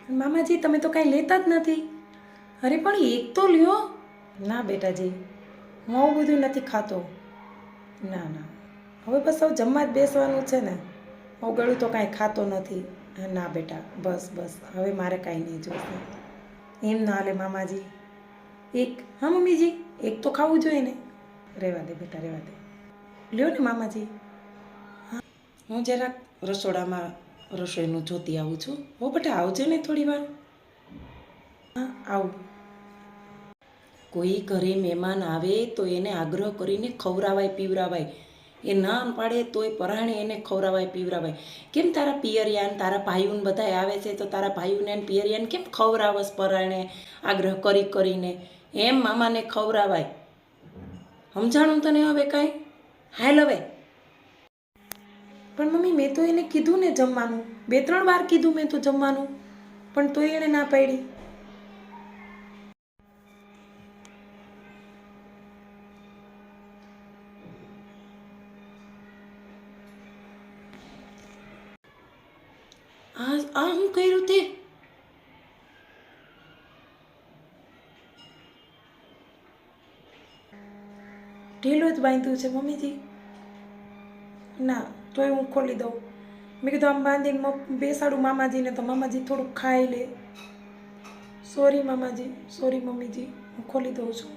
મામાજી તમે તો કાંઈ લેતા જ નથી. અરે પણ એક તો લ્યો. ના બેટાજી, હું આવું બધું નથી ખાતો. ના ના, હવે બસ હવે જમવા જ બેસવાનું છે ને. હું ગળું તો કાંઈ ખાતો નથી. ના બેટા, બસ બસ હવે મારે કાંઈ નહીં જોઈશે. એમ ના હાલે મામાજી. એક, હા મમ્મીજી, એક તો ખાવું જોઈએ ને. રહેવા દે બેટા, રહેવા દે. લ્યો ને મામાજી. હા, હું જરાક રસોડામાં રસોઈનું જોતી આવું છું. હો બેટા આવજે ને થોડી વાર. હા આવું. કોઈ ઘરે મહેમાન આવે તો એને આગ્રહ કરીને ખવરાવાય પીવરાવાય. એ ના પાડે તોય પરાણે એને ખવરાવાય પીવરાવાય. કેમ તારા પિયરિયાન તારા ભાઈઓને બધા આવે છે તો તારા ભાઈઓને પિયરિયાને કેમ ખવરાવસ પરાણે આગ્રહ કરી કરીને? એમ મામાને ખવરાવાય. સમજાણું તને હવે કાંઈ? હાલ હવે. પણ મમ્મી મેં તો એને કીધું ને જમવાનું, 2-3 વાર કીધું મેં તો જમવાનું, પણ તોય એણે ના પાડી. આ હું કર્યું તે? ઢીલું જ બાંધ્યું છે મમ્મીજી. ના તોય હું ખોલી દઉં. મેં કીધું આમ બાંધીને બેસાડું મામાજીને તો મામાજી થોડુંક ખાઈ લે. સોરી મામાજી, સોરી મમ્મીજી, હું ખોલી દઉં છું.